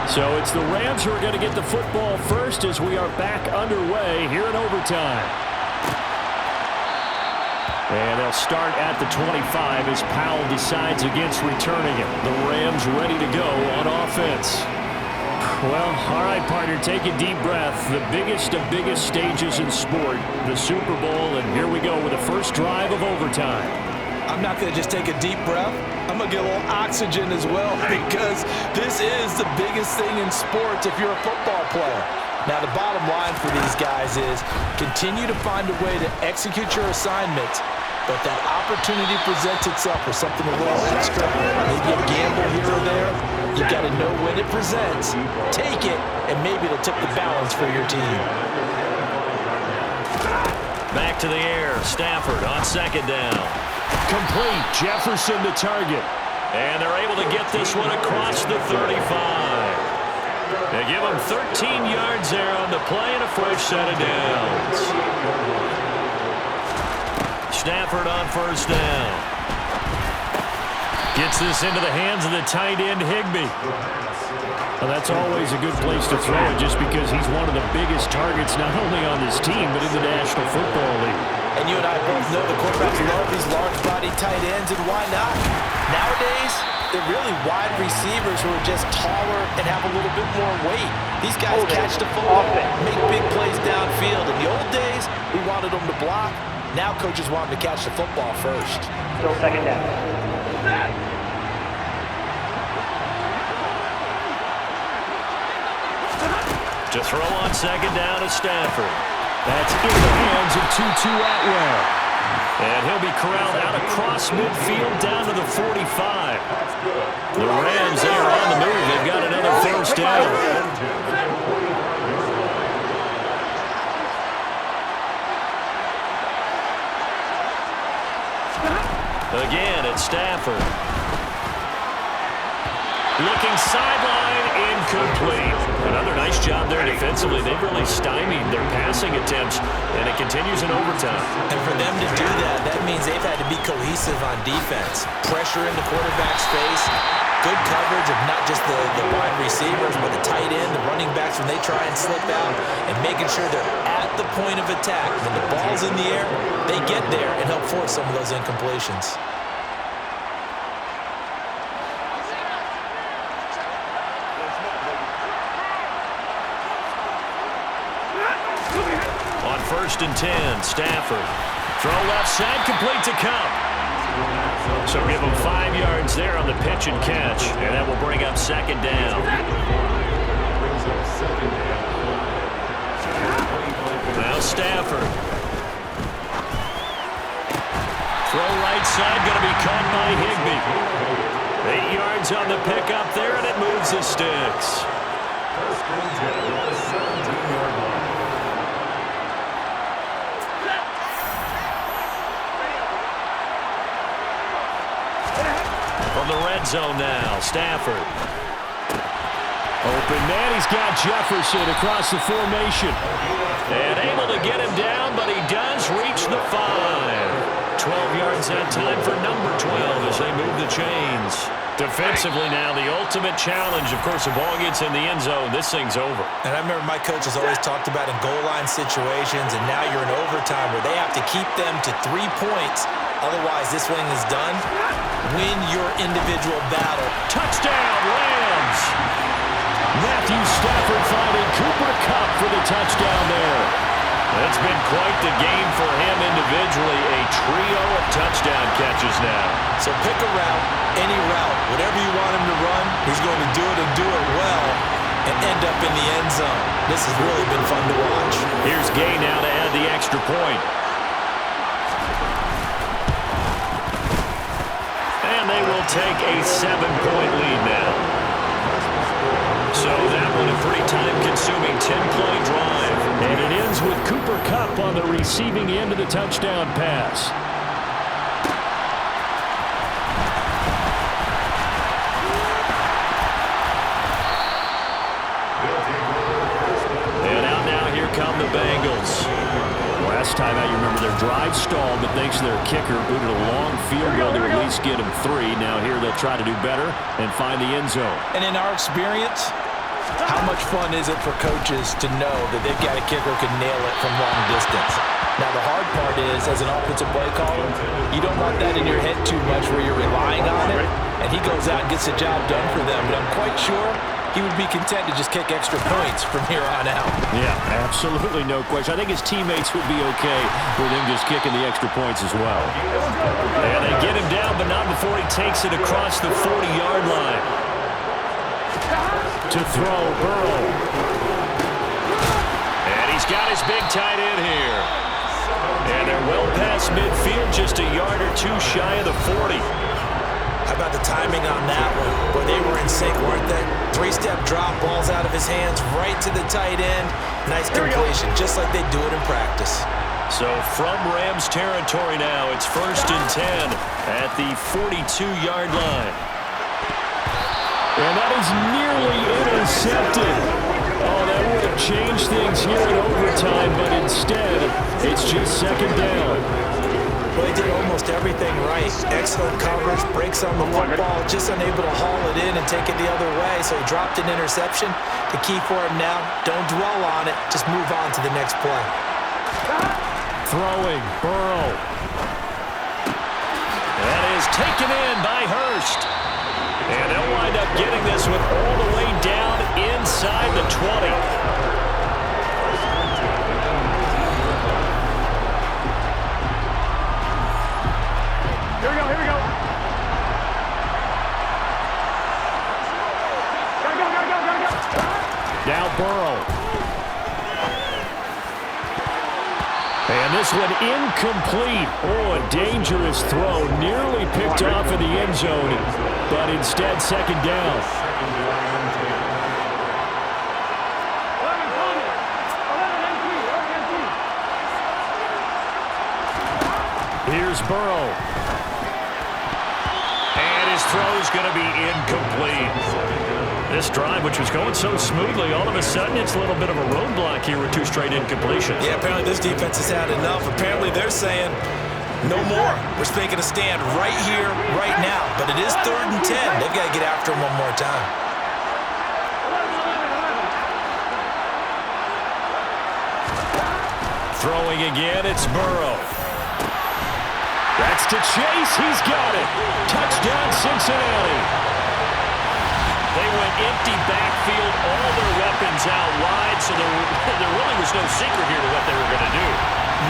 So it's the Rams who are going to get the football first as we are back underway here in overtime. And they'll start at the 25 as Powell decides against returning it. The Rams ready to go on offense. Well, all right, partner, take a deep breath. The biggest of biggest stages in sport, the Super Bowl, and here we go with the first drive of overtime. I'm not going to just take a deep breath. I'm going to get a little oxygen as well, because this is the biggest thing in sports if you're a football player. Now, the bottom line for these guys is continue to find a way to execute your assignments, but that opportunity presents itself for something a little extra, maybe a gamble here or there. You got to know when it presents, take it, and maybe it'll tip the balance for your team. Back to the air. Stafford on second down. Complete. Jefferson the target. And they're able to get this one across the 35. They give him 13 yards there on the play and a fresh set of downs. Stafford on first down. Gets this into the hands of the tight end, Higbee. Well, that's always a good place to throw it just because he's one of the biggest targets not only on this team but in the National Football League. And you and I both know the quarterbacks love these large-body tight ends, and why not? Nowadays, they're really wide receivers who are just taller and have a little bit more weight. These guys catch the football, make big plays downfield. In the old days, we wanted them to block. Now coaches want them to catch the football first. Still second down. To throw on second down to Stafford. That's in the hands of Tutu Atwell. And he'll be corralled out across midfield down to the 45. The Rams there on the move. They've got another first down. Again, it's Stafford. Looking sideline, incomplete. Another nice job there defensively. They've really stymied their passing attempts, and it continues in overtime. And for them to do that, that means they've had to be cohesive on defense. Pressure in the quarterback's face, good coverage of not just the wide receivers, but the tight end, the running backs when they try and slip out, and making sure they're at the point of attack. When the ball's in the air, they get there and help force some of those incompletions. First and 10, Stafford. Throw left side, complete to Cup. So give him 5 yards there on the pitch and catch, and that will bring up second down. Now Stafford. Throw right side, going to be caught by Higbee. 8 yards on the pickup there, and it moves the sticks. From the red zone now, Stafford. Open man, he's got Jefferson across the formation. And able to get him down, but he does reach the 5. 12 yards that time for number 12 as they move the chains. Defensively now, the ultimate challenge. Of course, the ball gets in the end zone. This thing's over. And I remember my coaches always talked about in goal line situations, and now you're in overtime where they have to keep them to 3 points. Otherwise, this thing is done. Win your individual battle. Touchdown, Rams! Matthew Stafford finding Cooper Kupp for the touchdown there. It's been quite the game for him individually. A trio of touchdown catches now. So pick a route, any route. Whatever you want him to run, he's going to do it and do it well and end up in the end zone. This has really been fun to watch. Here's Gay now to add the extra point. And they will take a 7-point lead now. So that one a pretty time-consuming 10-play drive. And it ends with Cooper Kupp on the receiving end of the touchdown pass. And out now, here come the Bengals. Last time out, you remember their drive stalled, but thanks to their kicker, booted a long field goal to at least get them 3. Now here they'll try to do better and find the end zone. And in our experience, How much fun is it for coaches to know that they've got a kicker who can nail it from long distance? Now, the hard part is, as an offensive play caller, you don't want that in your head too much where you're relying on it, and he goes out and gets the job done for them. But I'm quite sure he would be content to just kick extra points from here on out. Yeah, absolutely no question. I think his teammates would be okay with him just kicking the extra points as well. And they get him down, but not before he takes it across the 40-yard line. To throw, Burrow. And he's got his big tight end here. And they're well past midfield, just a yard or two shy of the 40. How about the timing on that one? Boy, they were in sync, weren't they? Three-step drop, balls out of his hands, right to the tight end. Nice completion, just like they do it in practice. So from Rams territory now, it's 1st and 10 at the 42-yard line. And that is nearly intercepted. Oh, that would have changed things here in overtime, but instead, it's just 2nd down. Well, he did almost everything right. Excellent coverage, breaks on the football, just unable to haul it in and take it the other way, so he dropped an interception. The key for him now, don't dwell on it, just move on to the next play. Throwing, Burrow. That is taken in by Hurst. And they'll wind up getting this one all the way down inside the 20. Here we go, here we go. Gotta go. Now Burrow. And this one incomplete. Oh, a dangerous throw. Nearly picked off in the end zone, but instead 2nd down. Here's Burrow. And his throw's going to be incomplete. This drive, which was going so smoothly, all of a sudden it's a little bit of a roadblock here with 2 straight incompletions. Yeah, apparently this defense has had enough. Apparently they're saying, no more. We're taking a stand right here, right now. But it is 3rd and 10. They've got to get after him one more time. Throwing again, it's Burrow. That's to Chase. He's got it. Touchdown, Cincinnati. They went empty backfield, all their weapons out wide, so there really was no secret here to what they were going to do.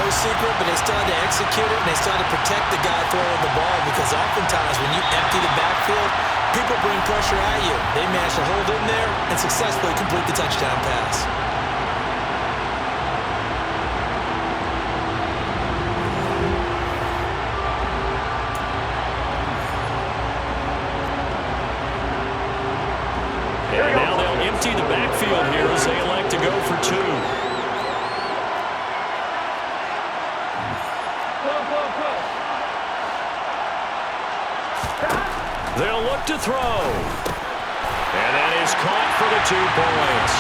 No secret, but they still had to execute it, and they still had to protect the guy throwing the ball, because oftentimes when you empty the backfield, people bring pressure at you. They managed to hold in there and successfully complete the touchdown pass. And now they'll empty the backfield here as they elect to go for 2. They'll look to throw. And that is caught for the 2 points.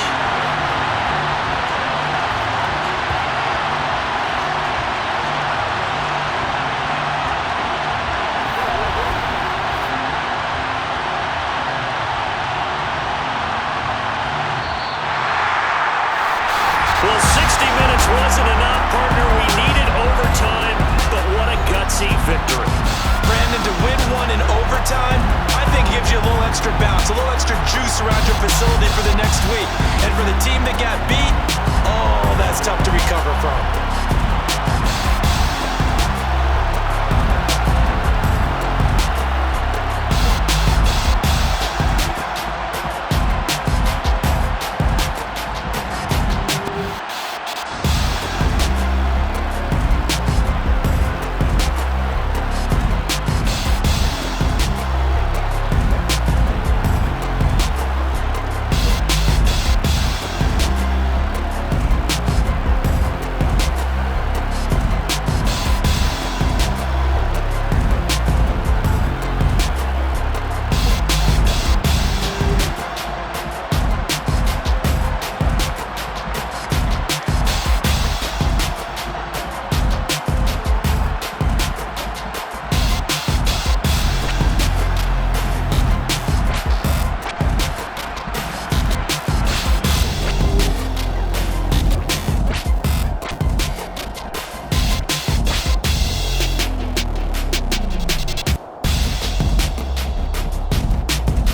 Well, 60 minutes wasn't enough, partner. We needed overtime, but what a gutsy victory. Brandon, to win one in overtime, I think gives you a little extra bounce, a little extra juice around your facility for the next week. And for the team that got beat, oh, that's tough to recover from.